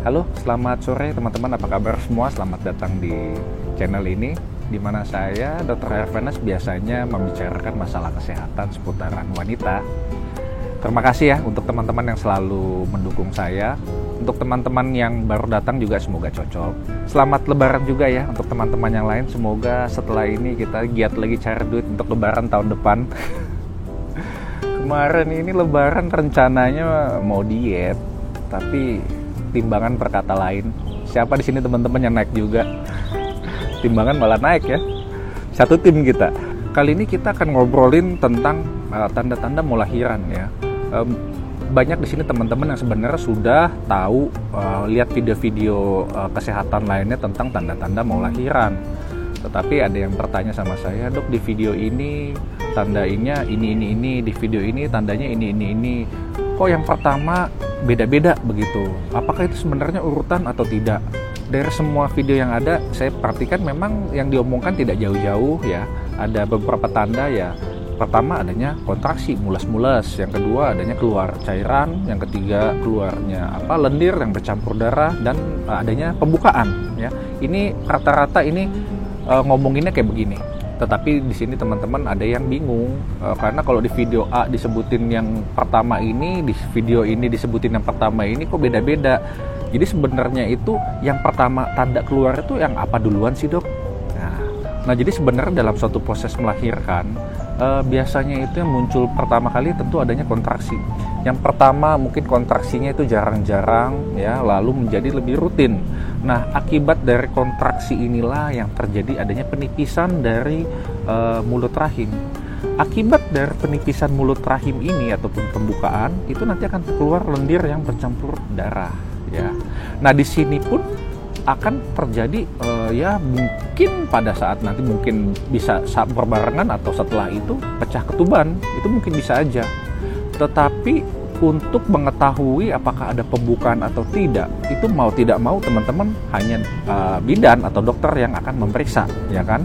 Halo, selamat sore teman-teman, apa kabar semua? Selamat datang di channel ini, di mana saya, Dr. Hervanas, biasanya membicarakan masalah kesehatan seputaran wanita. Terima kasih ya untuk teman-teman yang selalu mendukung saya. Untuk teman-teman yang baru datang juga semoga cocok. Selamat lebaran juga ya untuk teman-teman yang lain. Semoga setelah ini kita giat lagi cari duit untuk lebaran tahun depan. Kemarin ini lebaran rencananya mau diet, tapi timbangan berkata lain. Siapa di sini teman-teman yang naik juga? Timbangan malah naik ya. Satu tim kita. Kali ini kita akan ngobrolin tentang tanda-tanda mau lahiran ya. Banyak di sini teman-teman yang sebenarnya sudah tahu, lihat video-video kesehatan lainnya tentang tanda-tanda mau lahiran. Tetapi ada yang bertanya sama saya, "Dok, di video ini tandanya ini, di video ini tandanya ini. Kok yang pertama beda-beda begitu? Apakah itu sebenarnya urutan atau tidak?" Dari semua video yang ada, saya perhatikan memang yang diomongkan tidak jauh-jauh ya. Ada beberapa tanda ya. Pertama adanya kontraksi, mules-mules. Yang kedua adanya keluar cairan. Yang ketiga keluarnya lendir yang bercampur darah, dan adanya pembukaan ya. Ini rata-rata ini ngomonginnya kayak begini. Tetapi di sini teman-teman ada yang bingung, karena kalau di video A disebutin yang pertama ini, di video ini disebutin yang pertama ini, kok beda-beda. Jadi sebenarnya itu yang pertama tanda keluar itu yang apa duluan sih, Dok? Nah, jadi sebenarnya dalam suatu proses melahirkan, biasanya itu yang muncul pertama kali tentu adanya kontraksi. Yang pertama mungkin kontraksinya itu jarang-jarang ya, lalu menjadi lebih rutin. Nah, akibat dari kontraksi inilah yang terjadi adanya penipisan dari mulut rahim. Akibat dari penipisan mulut rahim ini ataupun pembukaan, itu nanti akan keluar lendir yang bercampur darah ya. Nah, di sini pun akan terjadi ya mungkin pada saat nanti mungkin bisa berbarengan atau setelah itu pecah ketuban, itu mungkin bisa aja. Tetapi untuk mengetahui apakah ada pembukaan atau tidak, itu mau tidak mau teman-teman hanya bidan atau dokter yang akan memeriksa ya kan.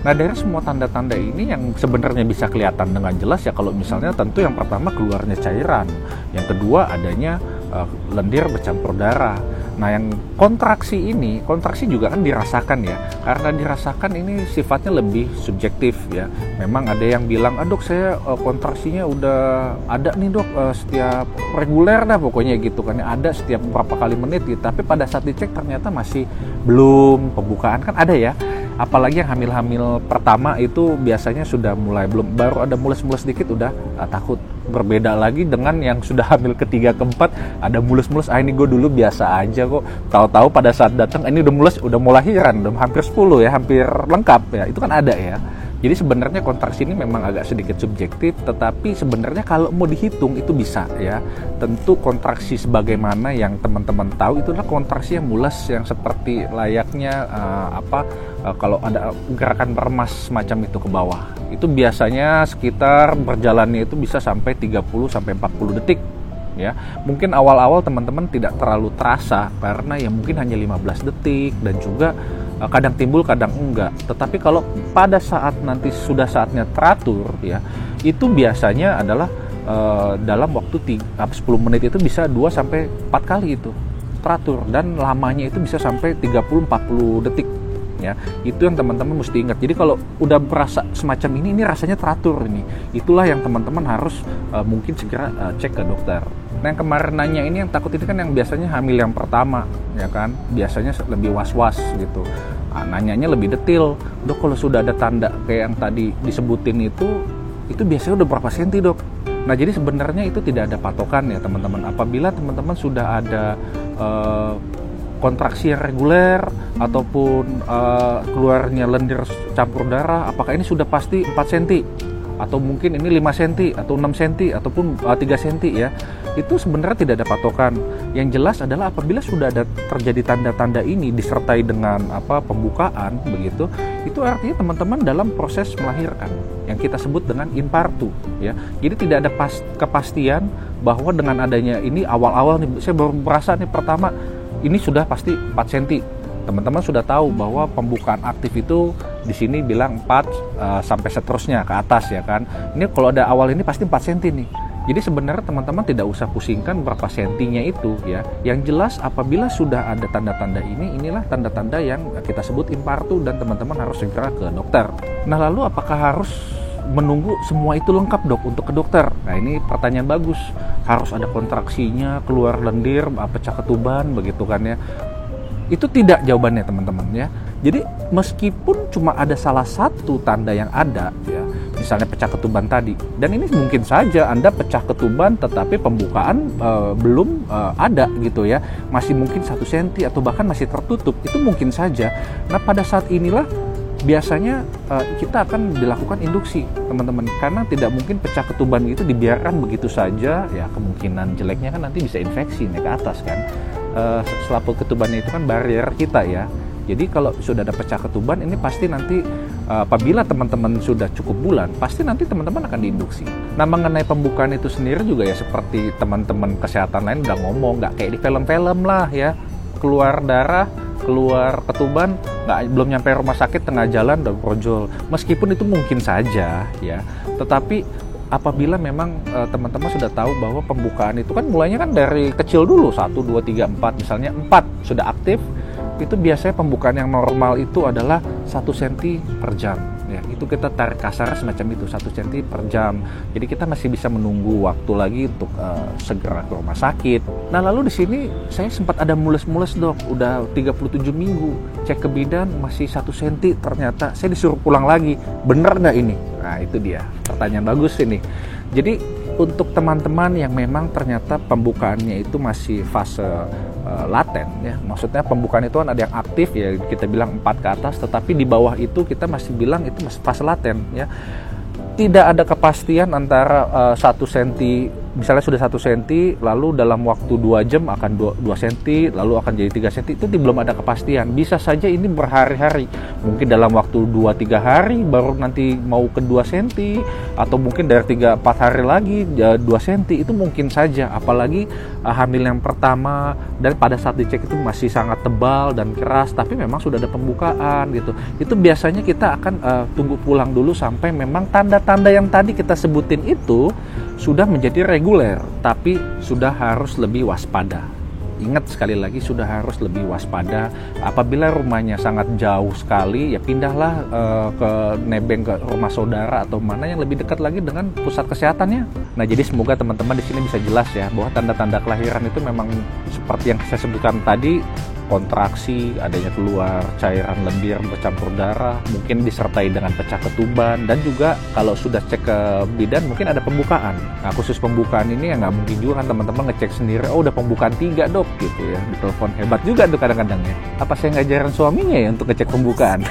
Nah, dari semua tanda-tanda ini yang sebenarnya bisa kelihatan dengan jelas ya, kalau misalnya tentu yang pertama keluarnya cairan, yang kedua adanya lendir bercampur darah. Nah, yang kontraksi ini, kontraksi juga kan dirasakan ya. Karena dirasakan ini sifatnya lebih subjektif ya. Memang ada yang bilang, "Dok, saya kontraksinya udah ada nih, Dok, setiap reguler dah pokoknya gitu kan. Ada setiap berapa kali menit gitu." Tapi pada saat dicek ternyata masih belum pembukaan, kan ada ya. Apalagi yang hamil-hamil pertama itu biasanya sudah mulai baru ada mules-mules dikit udah takut. Berbeda lagi dengan yang sudah hamil ketiga keempat, ada mulus-mulus, ini gue dulu biasa aja kok, tahu-tahu pada saat datang ini udah mulus, udah mau lahiran, udah hampir 10 ya, hampir lengkap ya, itu kan ada ya. Jadi sebenarnya kontraksi ini memang agak sedikit subjektif, tetapi sebenarnya kalau mau dihitung itu bisa ya. Tentu kontraksi sebagaimana yang teman-teman tahu itu adalah kontraksi yang mules, yang seperti layaknya kalau ada gerakan meremas semacam itu ke bawah. Itu biasanya sekitar berjalannya itu bisa sampai 30 sampai 40 detik. Ya, mungkin awal-awal teman-teman tidak terlalu terasa karena ya mungkin hanya 15 detik dan juga kadang timbul kadang enggak. Tetapi kalau pada saat nanti sudah saatnya teratur ya, itu biasanya adalah dalam waktu 10 menit itu bisa 2 sampai 4 kali itu teratur, dan lamanya itu bisa sampai 30-40 detik ya. Itu yang teman-teman mesti ingat. Jadi kalau udah berasa semacam ini rasanya teratur ini. Itulah yang teman-teman harus mungkin segera cek ke dokter. Nah, yang kemarin nanya ini, yang takut ini kan yang biasanya hamil yang pertama ya kan, biasanya lebih was-was gitu. Nanyanya lebih detail, "Dok, kalau sudah ada tanda kayak yang tadi disebutin itu biasanya udah berapa senti, Dok?" Nah, jadi sebenarnya itu tidak ada patokan ya teman-teman. Apabila teman-teman sudah ada kontraksi yang reguler ataupun keluarnya lendir campur darah, apakah ini sudah pasti 4 cm atau mungkin ini 5 cm atau 6 cm ataupun 3 cm ya, itu sebenarnya tidak ada patokan. Yang jelas adalah apabila sudah ada terjadi tanda-tanda ini disertai dengan pembukaan begitu, itu artinya teman-teman dalam proses melahirkan yang kita sebut dengan infartu ya. Jadi tidak ada kepastian bahwa dengan adanya ini awal-awal nih, saya baru merasa nih pertama ini sudah pasti 4 cm. Teman-teman sudah tahu bahwa pembukaan aktif itu di sini bilang 4 sampai seterusnya ke atas ya kan. Ini kalau ada awal ini pasti 4 cm nih. Jadi sebenarnya teman-teman tidak usah pusingkan berapa sentinya itu ya. Yang jelas apabila sudah ada tanda-tanda ini, inilah tanda-tanda yang kita sebut impartu dan teman-teman harus segera ke dokter. Nah lalu apakah harus menunggu semua itu lengkap dok untuk ke dokter? Nah ini pertanyaan bagus. Harus ada kontraksinya, keluar lendir, pecah ketuban begitu kan ya. Itu tidak jawabannya teman-teman ya. Jadi meskipun cuma ada salah satu tanda yang ada ya, misalnya pecah ketuban tadi, dan ini mungkin saja Anda pecah ketuban tetapi pembukaan belum ada gitu ya, masih mungkin 1 cm atau bahkan masih tertutup, itu mungkin saja. Nah pada saat inilah biasanya kita akan dilakukan induksi teman-teman, karena tidak mungkin pecah ketuban itu dibiarkan begitu saja ya, kemungkinan jeleknya kan nanti bisa infeksi naik ke atas kan. Selaput ketubannya itu kan barrier kita ya. Jadi kalau sudah ada pecah ketuban ini pasti nanti apabila teman-teman sudah cukup bulan, pasti nanti teman-teman akan diinduksi. Nah mengenai pembukaan itu sendiri juga ya seperti teman-teman kesehatan lain udah ngomong, nggak kayak di film-film lah ya, keluar darah, keluar ketuban, belum nyampe rumah sakit tengah jalan udah brojol. Meskipun itu mungkin saja ya, tetapi apabila memang teman-teman sudah tahu bahwa pembukaan itu kan mulainya kan dari kecil dulu, 1, 2, 3, 4, misalnya 4 sudah aktif, itu biasanya pembukaan yang normal itu adalah 1 cm per jam ya. Itu kita tarik kasar semacam itu, 1 cm per jam. Jadi kita masih bisa menunggu waktu lagi untuk segera ke rumah sakit. Nah lalu di sini saya sempat ada mules-mules dok, udah 37 minggu cek ke bidan masih 1 cm, ternyata saya disuruh pulang lagi. Bener nggak ini? Nah itu dia pertanyaan bagus ini. Jadi untuk teman-teman yang memang ternyata pembukaannya itu masih fase laten ya, maksudnya pembukaan itu kan ada yang aktif ya, kita bilang 4 ke atas, tetapi di bawah itu kita masih bilang itu masih fase laten ya. Tidak ada kepastian antara 1 cm, misalnya sudah 1 cm, lalu dalam waktu 2 jam akan 2 cm, lalu akan jadi 3 cm, itu belum ada kepastian. Bisa saja ini berhari-hari, mungkin dalam waktu 2-3 hari baru nanti mau ke 2 cm, atau mungkin dari 3-4 hari lagi 2 cm, itu mungkin saja. Apalagi hamil yang pertama, dan pada saat dicek itu masih sangat tebal dan keras, tapi memang sudah ada pembukaan gitu. Itu biasanya kita akan tunggu pulang dulu sampai memang tanda-tanda yang tadi kita sebutin itu sudah menjadi reguler, tapi sudah harus lebih waspada. Ingat sekali lagi, sudah harus lebih waspada. Apabila rumahnya sangat jauh sekali, ya pindahlah ke nebeng ke rumah saudara atau mana yang lebih dekat lagi dengan pusat kesehatannya. Nah, jadi semoga teman-teman di sini bisa jelas ya bahwa tanda-tanda kelahiran itu memang seperti yang saya sebutkan tadi, kontraksi, adanya keluar cairan lendir bercampur darah, mungkin disertai dengan pecah ketuban, dan juga kalau sudah cek ke bidan mungkin ada pembukaan. Nah khusus pembukaan ini ya nggak mungkin juga kan teman-teman ngecek sendiri, oh udah pembukaan 3 dok gitu ya, ditelepon. Hebat juga tuh kadang-kadang ya. Apa saya ngajarin suaminya ya untuk ngecek pembukaan?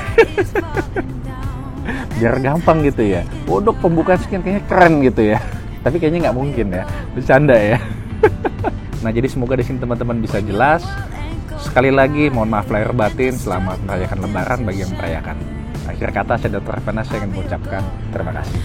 Biar gampang gitu ya. Oh dok pembukaan sekian kayaknya keren gitu ya. Tapi kayaknya nggak mungkin ya, bercanda ya. Nah jadi semoga di sini teman-teman bisa jelas. Sekali lagi mohon maaf lahir batin, selamat merayakan Lebaran bagi yang merayakan. Akhir kata saya Dr. Raffena, saya ingin mengucapkan terima kasih.